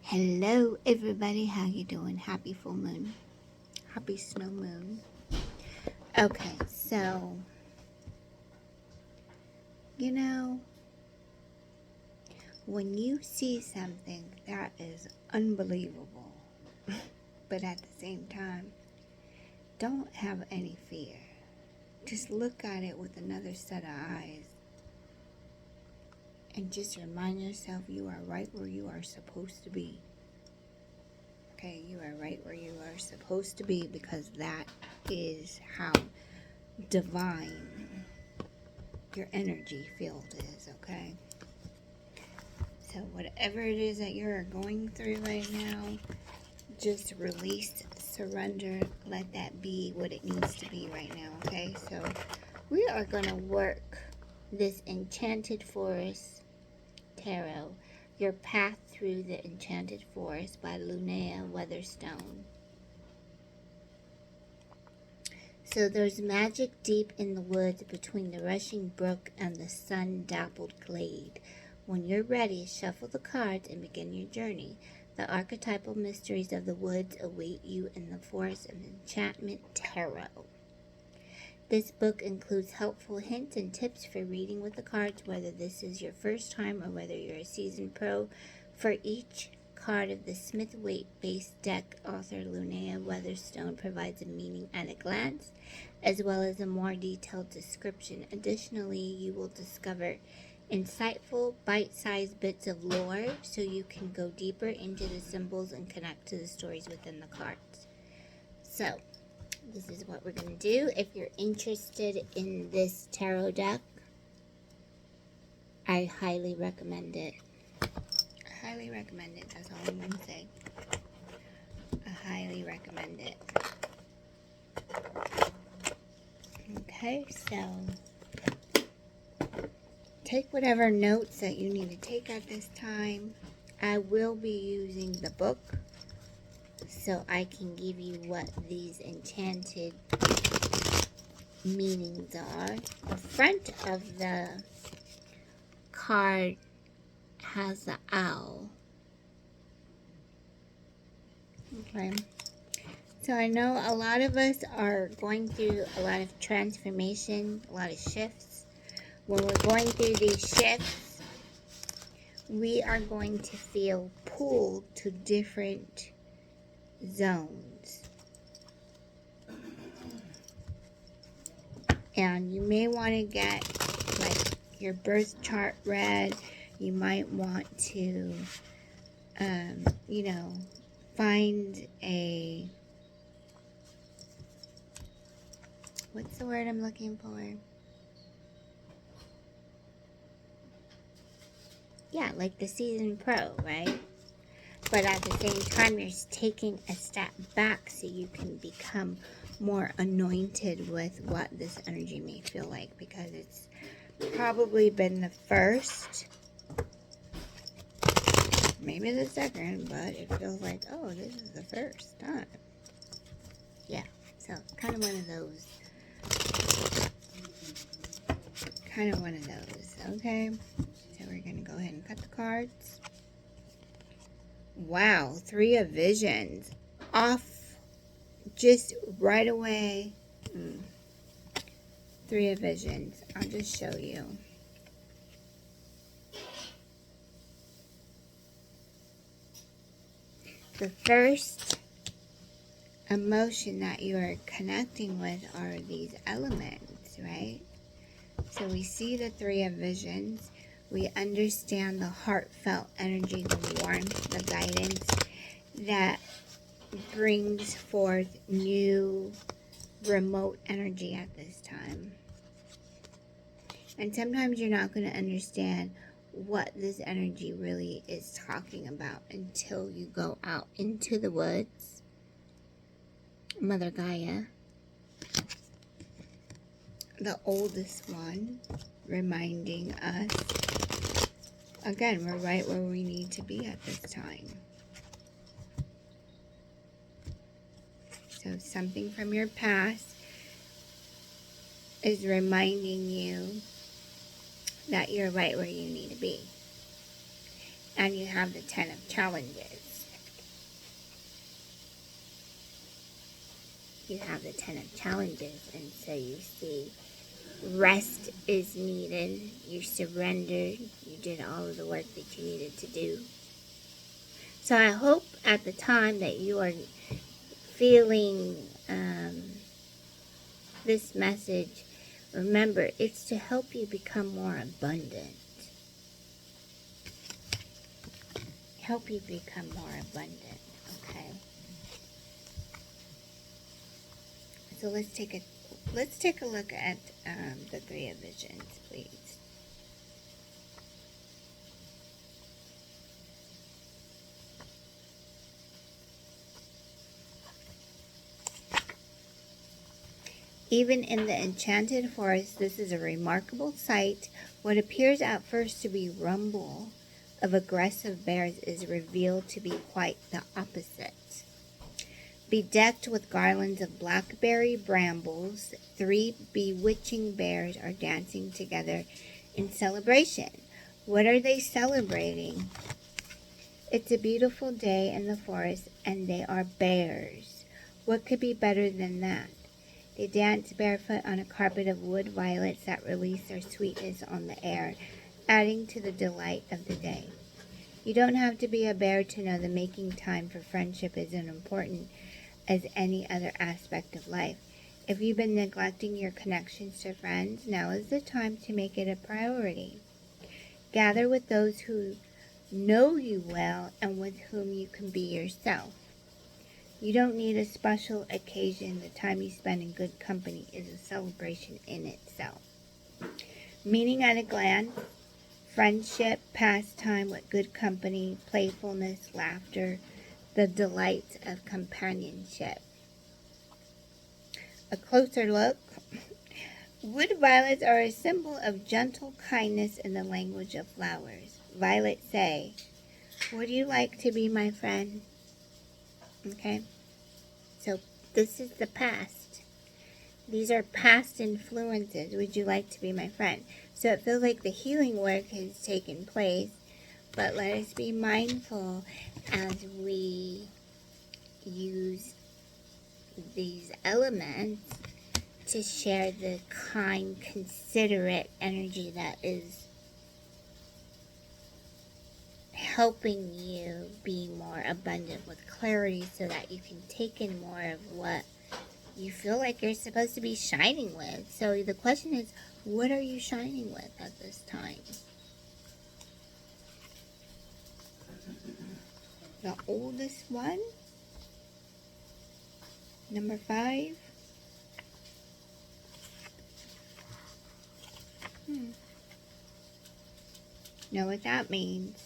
Hello everybody, how you doing? Happy full moon. Happy snow moon. Okay, so you know, when you see something that is unbelievable, but at the same time, don't have any fear. Just look at it with another set of eyes. And just remind yourself you are right where you are supposed to be. Okay, you are right where you are supposed to be because that is how divine your energy field is, okay? So whatever it is that you're going through right now, just release, surrender, let that be what it needs to be right now, okay? So we are going to work this Enchanted Forest Tarot, Your Path Through the Enchanted Forest by Linnea Weatherstone. So there's magic deep in the woods between the rushing brook and the sun-dappled glade. When you're ready, shuffle the cards and begin your journey. The archetypal mysteries of the woods await you in the Forest of Enchantment Tarot. This book includes helpful hints and tips for reading with the cards, whether this is your first time or whether you're a seasoned pro. For each card of the Smith-Waite-based deck, author Linnea Weatherstone provides a meaning at a glance, as well as a more detailed description. Additionally, you will discover insightful, bite-sized bits of lore, so you can go deeper into the symbols and connect to the stories within the cards. So, this is what we're going to do. If you're interested in this tarot deck, I highly recommend it. Highly recommend it. That's all I'm going to say. I highly recommend it. Okay, so take whatever notes that you need to take at this time. I will be using the book so I can give you what these enchanted meanings are. The front of the card has the owl. Okay. So I know a lot of us are going through a lot of transformation, a lot of shifts. When we're going through these shifts, we are going to feel pulled to different zones. And you may want to get like your birth chart read. You might want to, find a, what's the word I'm looking for? Yeah, like the seasoned pro, right? But at the same time, you're taking a step back so you can become more anointed with what this energy may feel like, because it's probably been the first, maybe the second, but it feels like, oh, this is the first time. Yeah, so kind of one of those. Okay? So we're going to go ahead and cut the cards. Wow, 3 of Visions. Off just right away. 3 of Visions. I'll just show you. The first emotion that you are connecting with are these elements, right? So we see the 3 of Visions. We understand the heartfelt energy, the warmth, the guidance that brings forth new remote energy at this time. And sometimes you're not going to understand what this energy really is talking about until you go out into the woods. Mother Gaia, the oldest one, reminding us, again, we're right where we need to be at this time. So something from your past is reminding you that you're right where you need to be. And you have the 10 of challenges. you have the 10 of challenges, and so you see rest is needed. You surrendered. You did all of the work that you needed to do. So I hope at the time that you are feeling this message, remember, it's to help you become more abundant. Help you become more abundant, okay? So let's take a look at the Three of Visions, please. Even in the enchanted forest, this is a remarkable sight. What appears at first to be rumble of aggressive bears is revealed to be quite the opposite. Bedecked with garlands of blackberry brambles, 3 bewitching bears are dancing together in celebration. What are they celebrating? It's a beautiful day in the forest, and they are bears. What could be better than that? They dance barefoot on a carpet of wood violets that release their sweetness on the air, adding to the delight of the day. You don't have to be a bear to know that making time for friendship is as important as any other aspect of life. If you've been neglecting your connections to friends, now is the time to make it a priority. Gather with those who know you well and with whom you can be yourself. You don't need a special occasion. The time you spend in good company is a celebration in itself. Meaning at a glance, friendship, pastime with good company, playfulness, laughter, the delights of companionship. A closer look. Wood violets are a symbol of gentle kindness in the language of flowers. Violets say, "Would you like to be my friend?" Okay? So this is the past. These are past influences. Would you like to be my friend? So it feels like the healing work has taken place, but let us be mindful as we use these elements to share the kind, considerate energy that is helping you be more abundant with clarity so that you can take in more of what you feel like you're supposed to be shining with. So the question is, what are you shining with at this time? The oldest one, number 5. Know what that means?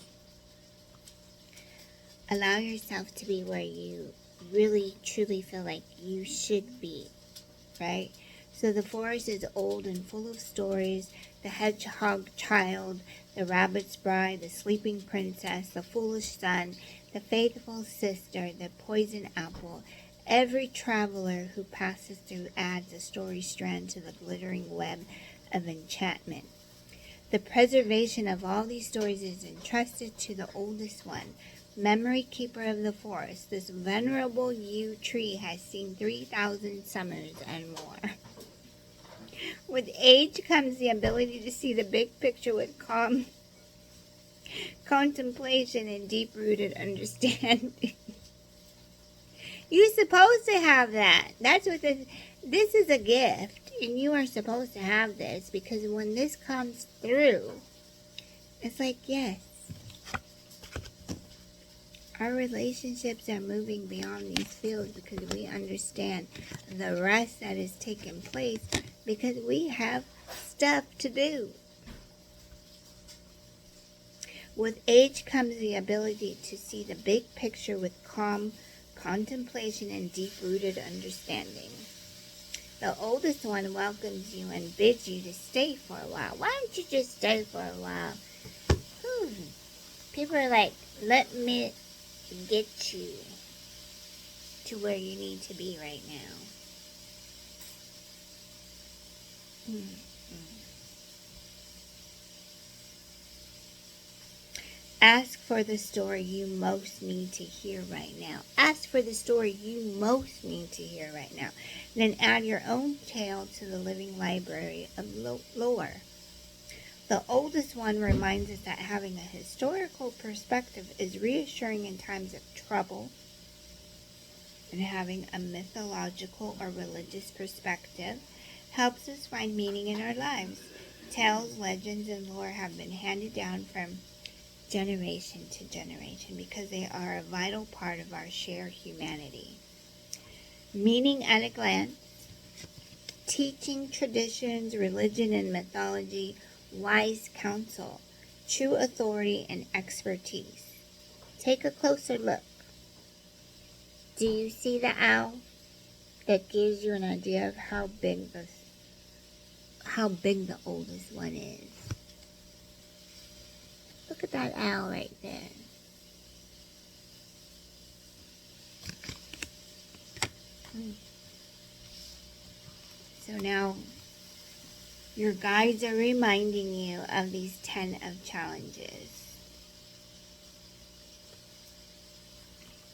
Allow yourself to be where you really truly feel like you should be, right? So the forest is old and full of stories. The hedgehog child, the rabbit's bride, the sleeping princess, the foolish son, the faithful sister, the poison apple. Every traveler who passes through adds a story strand to the glittering web of enchantment. The preservation of all these stories is entrusted to the oldest one, memory keeper of the forest. This venerable yew tree has seen 3,000 summers and more. With age comes the ability to see the big picture with calm contemplation and deep-rooted understanding. You're supposed to have that. That's what this is, a gift, and you are supposed to have this, because when this comes through, it's like, yes, our relationships are moving beyond these fields because we understand the rest that is taking place because we have stuff to do. With age comes the ability to see the big picture with calm contemplation and deep-rooted understanding. The oldest one welcomes you and bids you to stay for a while. Why don't you just stay for a while? People are like, let me get you to where you need to be right now. Ask for the story you most need to hear right now. Ask for the story you most need to hear right now. Then add your own tale to the living library of lore. The oldest one reminds us that having a historical perspective is reassuring in times of trouble, and having a mythological or religious perspective helps us find meaning in our lives. Tales, legends, and lore have been handed down from generation to generation because they are a vital part of our shared humanity. Meaning at a glance, teaching, traditions, religion, and mythology, wise counsel, true authority, and expertise. Take a closer look. Do you see the owl? That gives you an idea of how big the oldest one is. Look at that owl right there. So now your guides are reminding you of these 10 of challenges.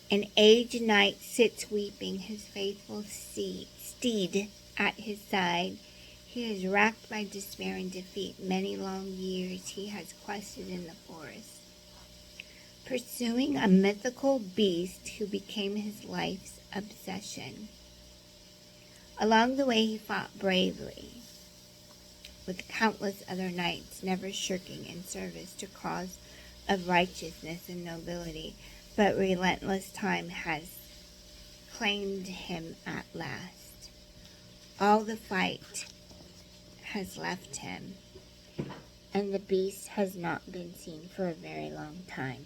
An aged knight sits weeping, his faithful steed at his side. He is racked by despair and defeat. Many long years he has quested in the forest, pursuing a mythical beast who became his life's obsession. Along the way he fought bravely with countless other knights, never shirking in service to cause of righteousness and nobility. But relentless time has claimed him at last. All the fight has left him, and the beast has not been seen for a very long time.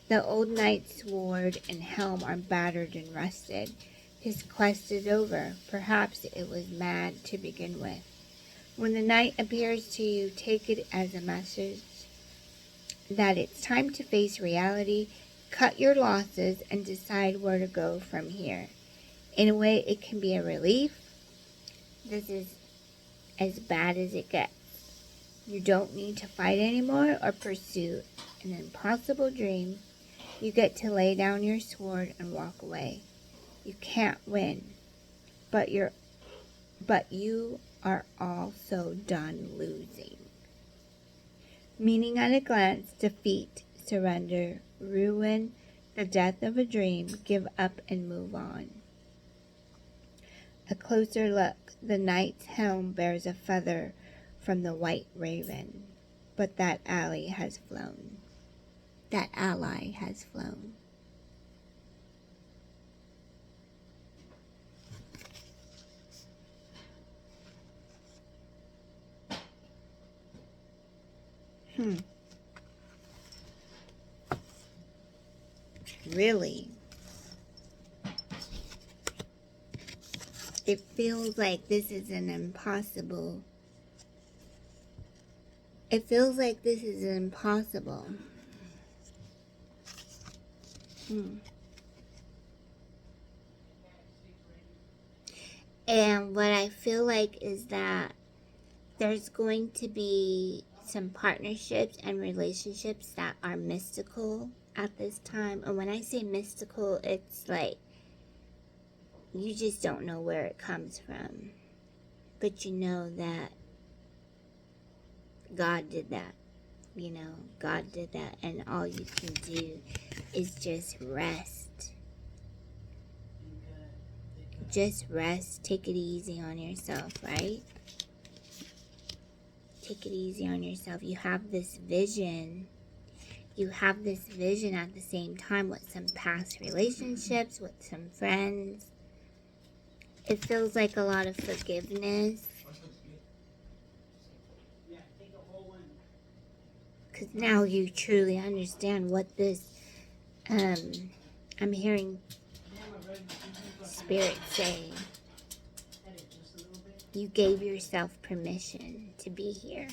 The old knight's sword and helm are battered and rusted. His quest is over. Perhaps it was mad to begin with. When the knight appears to you, take it as a message that it's time to face reality, cut your losses, and decide where to go from here. In a way, it can be a relief. This is as bad as it gets. You don't need to fight anymore or pursue an impossible dream. You get to lay down your sword and walk away. You can't win, but you are also done losing. Meaning at a glance, defeat, surrender, ruin, the death of a dream, give up and move on. A closer look, the knight's helm bears a feather from the white raven, but that ally has flown. That ally has flown. Really? It feels like this is an impossible. It feels like this is impossible. And what I feel like is that there's going to be some partnerships and relationships that are mystical at this time. And when I say mystical, it's like you just don't know where it comes from. But you know that God did that. You know, God did that. And all you can do is just rest. Just rest. Take it easy on yourself, right? Take it easy on yourself. You have this vision. You have this vision at the same time with some past relationships, with some friends. It feels like a lot of forgiveness. Because now you truly understand what this, I'm hearing Spirit say. You gave yourself permission to be here.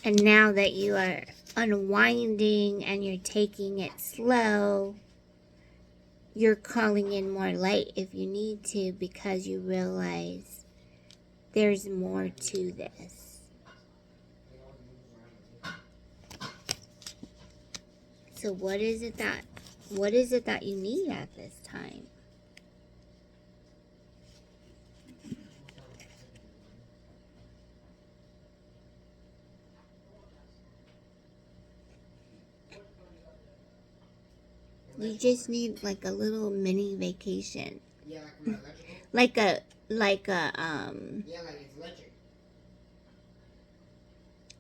And now that you are unwinding and you're taking it slow, you're calling in more light if you need to, because you realize there's more to this. So what is it that you need at this time? You just need like a little mini vacation. Yeah, like my electrical. Like a Yeah, like it's electric.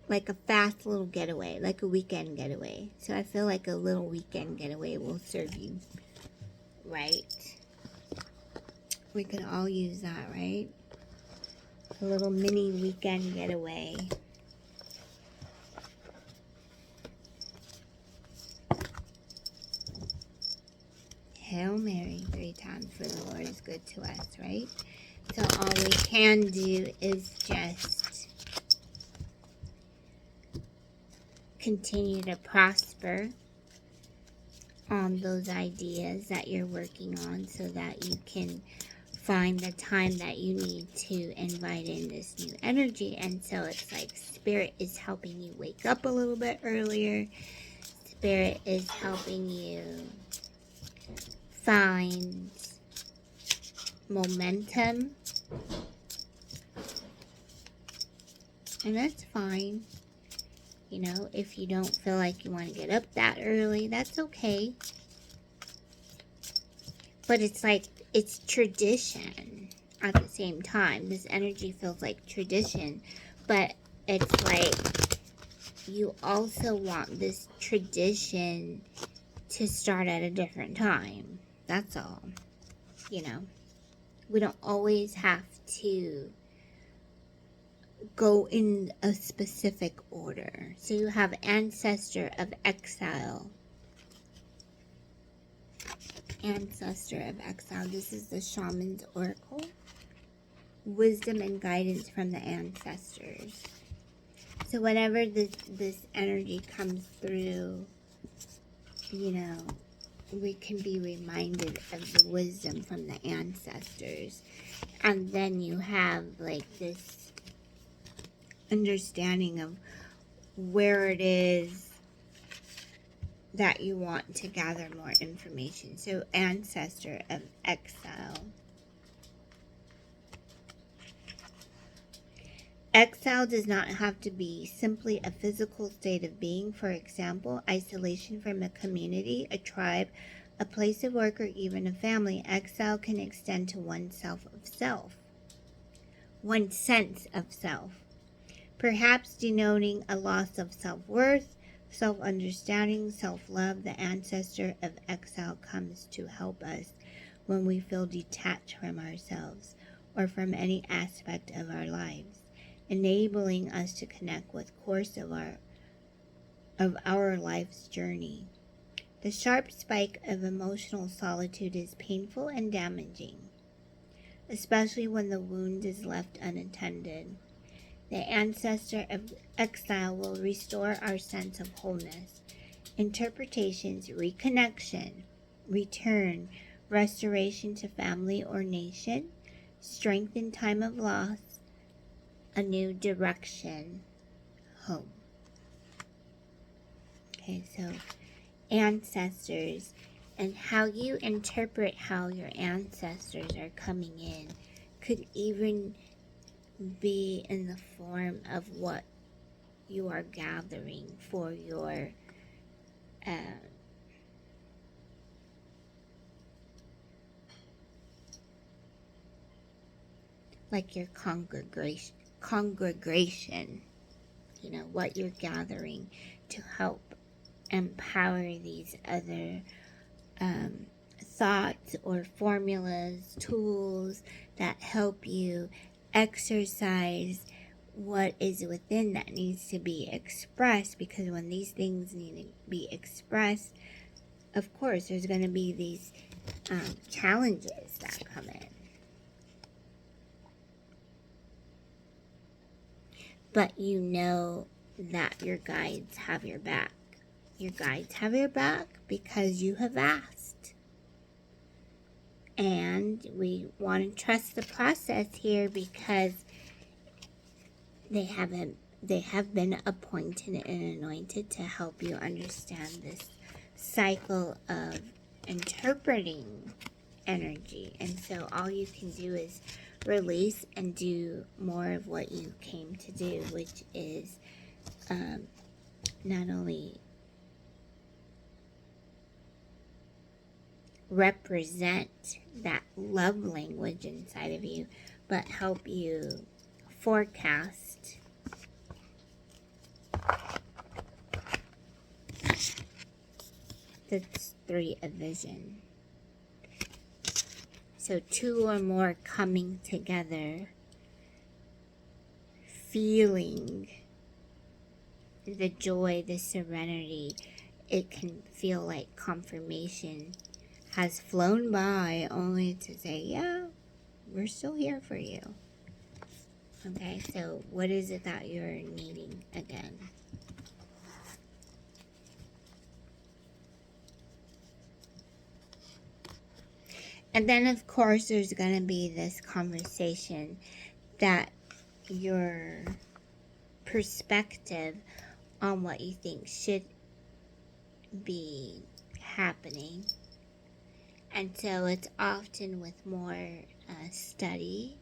like a fast little getaway, like a weekend getaway. So I feel like a little weekend getaway will serve you right. We could all use that, right? A little mini weekend getaway. Hail Mary 3 times, for the Lord is good to us, right? So all we can do is just continue to prosper on those ideas that you're working on so that you can find the time that you need to invite in this new energy. And so it's like Spirit is helping you wake up a little bit earlier. Spirit is helping you find momentum. And that's fine. You know, if you don't feel like you want to get up that early, that's okay. But it's like, it's tradition at the same time. This energy feels like tradition, but it's like you also want this tradition to start at a different time. That's all. You know, we don't always have to go in a specific order. So you have Ancestor of Exile. Ancestor of Exile. This is the Shaman's Oracle. Wisdom and guidance from the ancestors. So whenever this energy comes through, you know, we can be reminded of the wisdom from the ancestors. And then you have like this understanding of where it is that you want to gather more information. So Ancestor of Exile. Exile does not have to be simply a physical state of being. For example, isolation from a community, a tribe, a place of work, or even a family. Exile can extend to one's sense of self, perhaps denoting a loss of self-worth, self-understanding, self-love. The ancestor of exile comes to help us when we feel detached from ourselves or from any aspect of our lives, enabling us to connect with the course of our life's journey. The sharp spike of emotional solitude is painful and damaging, especially when the wound is left unattended. The ancestor of exile will restore our sense of wholeness. Interpretations, reconnection, return, restoration to family or nation, strength in time of loss, a new direction, home. Okay, so ancestors, and how you interpret how your ancestors are coming in could even be in the form of what you are gathering for your like your congregation, you know, what you're gathering to help empower these other thoughts or formulas, tools that help you exercise what is within that needs to be expressed. Because when these things need to be expressed, of course there's going to be these challenges that come in. But you know that your guides have your back. Your guides have your back because you have asked. And we want to trust the process here because they have been appointed and anointed to help you understand this cycle of interpreting energy. And so all you can do is release and do more of what you came to do, which is not only represent that love language inside of you, but help you forecast the 3 of vision. So 2 or more coming together, feeling the joy, the serenity. It can feel like confirmation has flown by, only to say, yeah, we're still here for you. Okay, so what is it that you're needing again? And then, of course, there's going to be this conversation that your perspective on what you think should be happening. And so it's often with more study,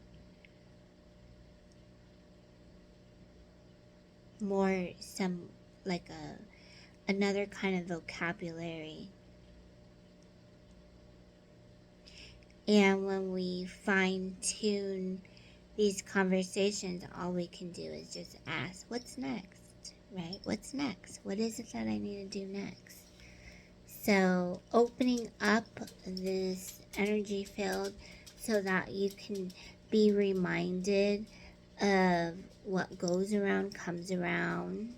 more some like another kind of vocabulary. And when we fine tune these conversations, all we can do is just ask, what's next, right? What's next? What is it that I need to do next? So opening up this energy field so that you can be reminded of what goes around comes around.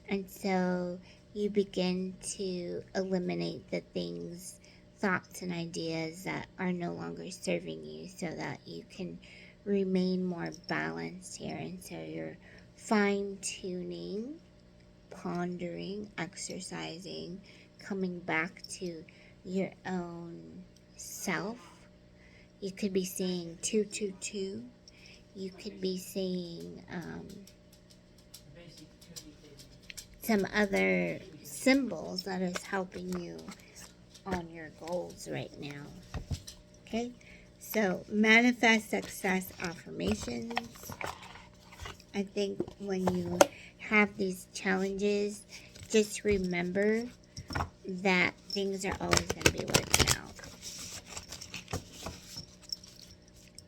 And so you begin to eliminate the things, thoughts and ideas that are no longer serving you, so that you can remain more balanced here. And so you're fine-tuning, pondering, exercising, coming back to your own self. You could be saying 222. You could be saying some other symbols that is helping you on your goals right now. Okay, so manifest success affirmations. I think when you have these challenges, just remember that things are always going to be working out.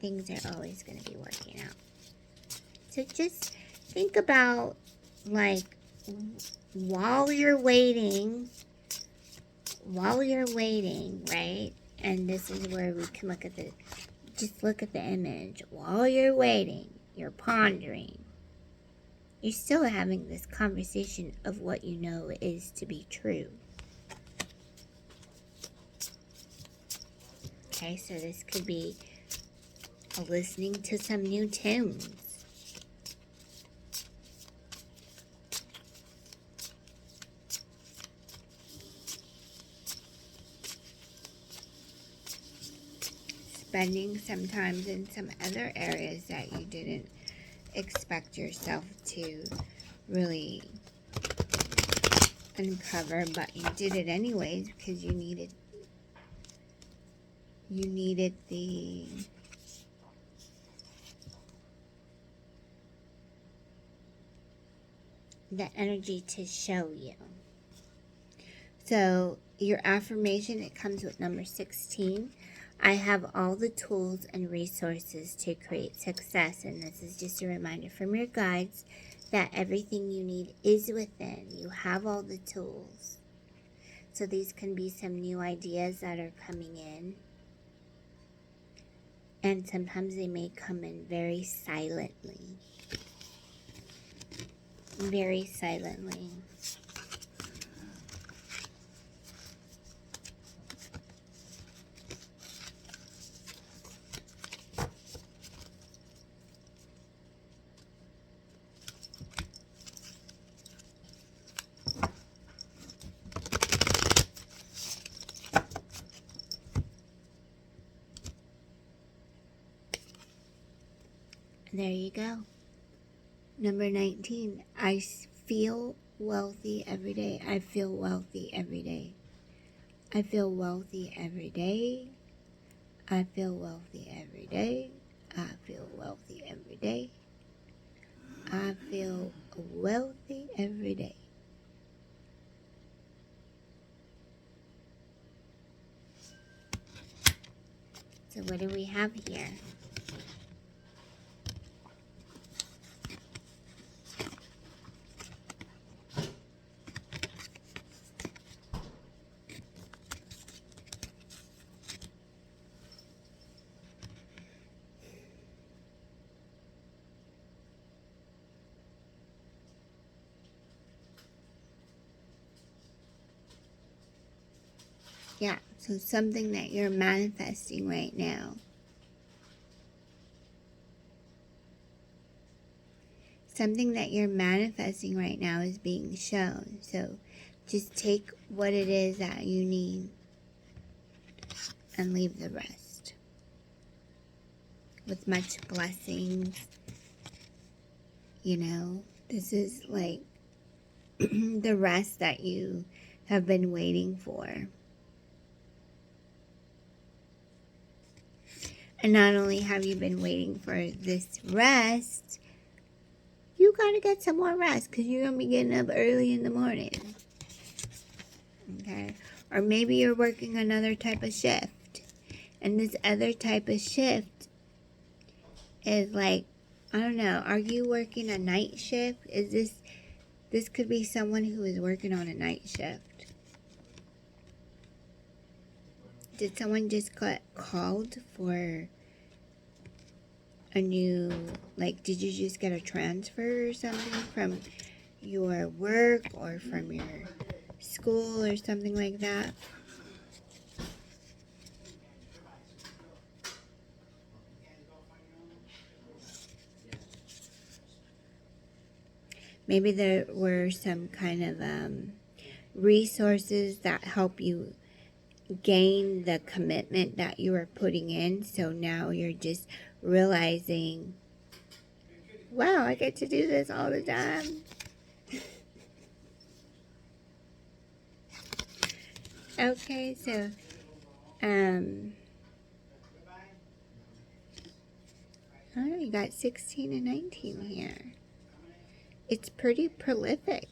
Things are always going to be working out. So just think about, like, while you're waiting, right? And this is where we can look at just look at the image. While you're waiting, you're pondering. You're still having this conversation of what you know is to be true. Okay, so this could be listening to some new tunes. Spending some time in some other areas that you didn't expect yourself to really uncover, but you did it anyways because you needed the energy to show you. So your affirmation, it comes with number 16. I have all the tools and resources to create success. And this is just a reminder from your guides that everything you need is within. You have all the tools. So these can be some new ideas that are coming in. And sometimes they may come in very silently. Very silently. There you go. Number 19, I feel wealthy every day. I feel wealthy every day. I feel wealthy every day. I feel wealthy every day. I feel wealthy every day. I feel wealthy every day. So what do we have here? Yeah, so something that you're manifesting right now. Something that you're manifesting right now is being shown. So just take what it is that you need and leave the rest. With much blessings, you know, this is like the rest that you have been waiting for. And not only have you been waiting for this rest, you gotta get some more rest because you're gonna be getting up early in the morning. Okay? Or maybe you're working another type of shift. And this other type of shift is like, I don't know, are you working a night shift? This could be someone who is working on a night shift. Did someone just get called for a new, like, did you just get a transfer or something from your work or from your school or something like that? Maybe there were some kind of resources that help you gain the commitment that you were putting in. So now you're just realizing, wow, I get to do this all the time. Okay, so oh, you got 16 and 19 here. It's pretty prolific.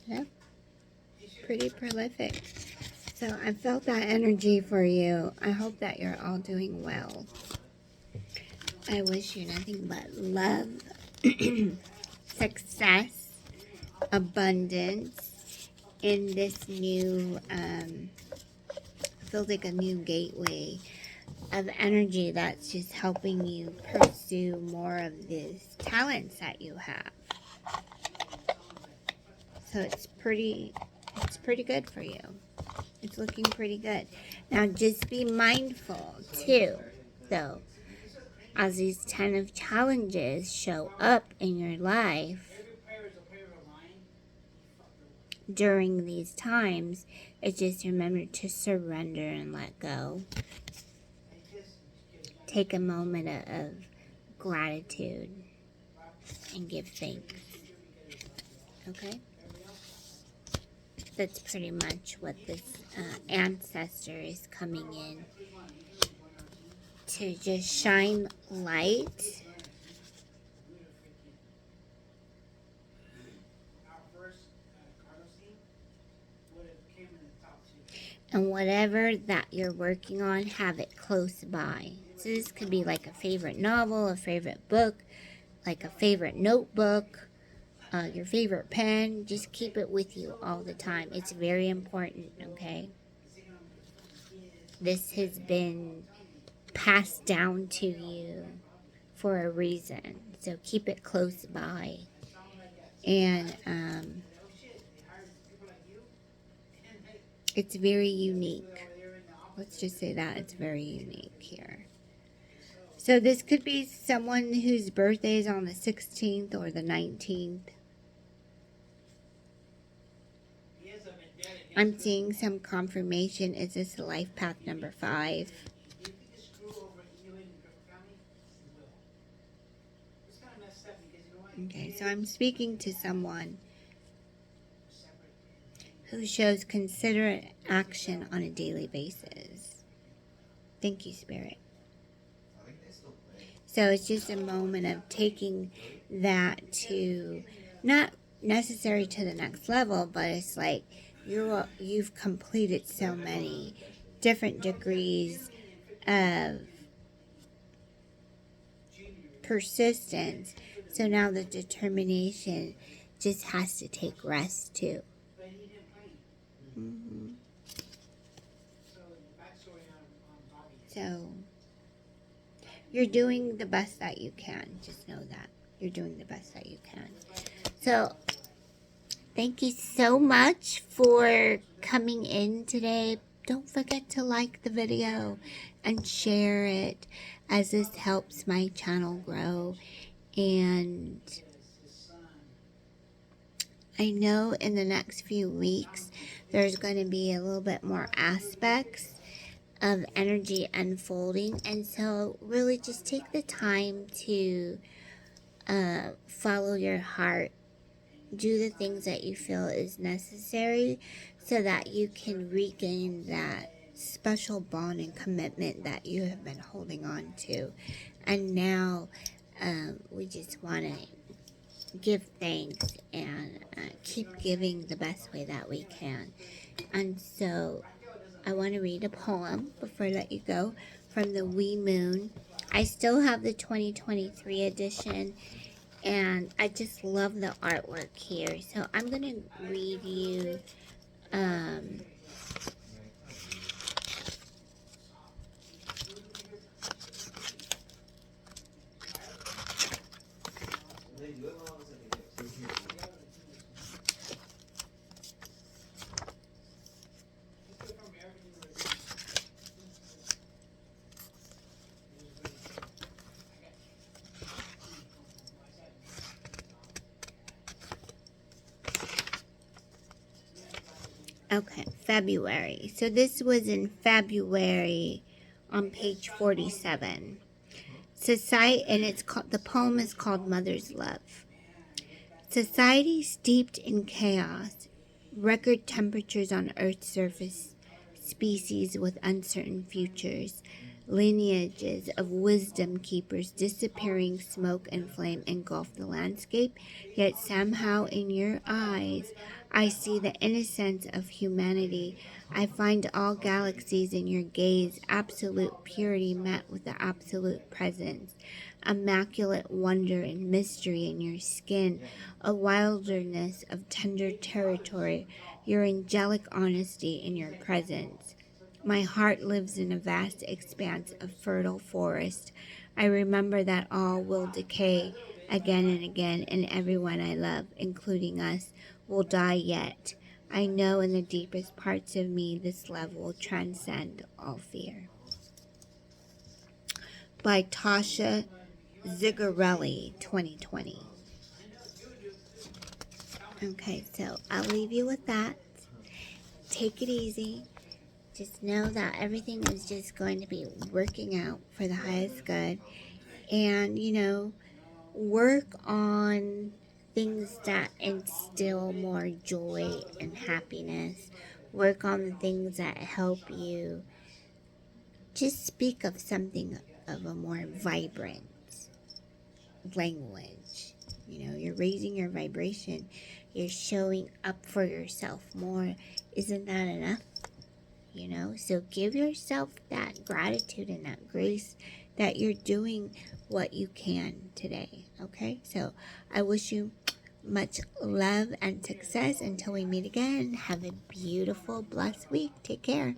Yep, pretty prolific. So I felt that energy for you. I hope that you're all doing well. I wish you nothing but love, success, abundance in this new, feels like a new gateway of energy that's just helping you pursue more of these talents that you have. So it's pretty good for you. It's looking pretty good. Now just be mindful too, though, as these 10 of challenges show up in your life during these times, it's just remember to surrender and let go. Take a moment of gratitude and give thanks. Okay? That's pretty much what this ancestor is coming in to just shine light and whatever that you're working on, have it close by. So this could be like a favorite novel, a favorite book, like a favorite notebook, your favorite pen. Just keep it with you all the time. It's very important, okay? This has been passed down to you for a reason. So keep it close by. And it's very unique. Let's just say that it's very unique here. So this could be someone whose birthday is on the 16th or the 19th. I'm seeing some confirmation. Is this life path number 5? If you could screw over Ilian in Griffin County, you will. It's kind of messed up because you know what? Okay, so I'm speaking to someone Separate who shows considerate action on a daily basis. Thank you, Spirit. So it's just a moment of taking that to, not necessary to the next level, but it's like you've completed so many different degrees of persistence. So now the determination just has to take rest too. but he didn't play. Mm-hmm. So the backstory on Bobby. So you're doing the best that you can. Just know that you're doing the best that you can. So thank you so much for coming in today. Don't forget to like the video and share it, as this helps my channel grow. And I know in the next few weeks there's going to be a little bit more aspects of energy unfolding, and so really just take the time to follow your heart. Do the things that you feel is necessary so that you can regain that special bond and commitment that you have been holding on to. And now we just want to give thanks and keep giving the best way that we can. And so I want to read a poem before I let you go from the Wee Moon. I still have the 2023 edition, and I just love the artwork here. So I'm going to read you okay, February. So this was in February on page 47. Society, and it's called, the poem is called Mother's Love. Society steeped in chaos, record temperatures on Earth's surface, species with uncertain futures, lineages of wisdom keepers, disappearing smoke and flame engulf the landscape, yet somehow in your eyes I see the innocence of humanity. I find all galaxies in your gaze, absolute purity met with the absolute presence, immaculate wonder and mystery in your skin, a wilderness of tender territory, your angelic honesty in your presence. My heart lives in a vast expanse of fertile forest. I remember that all will decay again and again, and everyone I love, including us, will die yet. I know in the deepest parts of me this love will transcend all fear. By Tasha Zigarelli, 2020. Okay, so I'll leave you with that. Take it easy. Just know that everything is just going to be working out for the highest good. And, work on things that instill more joy and happiness. Work on the things that help you just speak of something of a more vibrant language. You're raising your vibration. You're showing up for yourself more. Isn't that enough? So give yourself that gratitude and that grace that you're doing what you can today. Okay? So I wish you much love and success until we meet again. Have a beautiful, blessed week. Take care.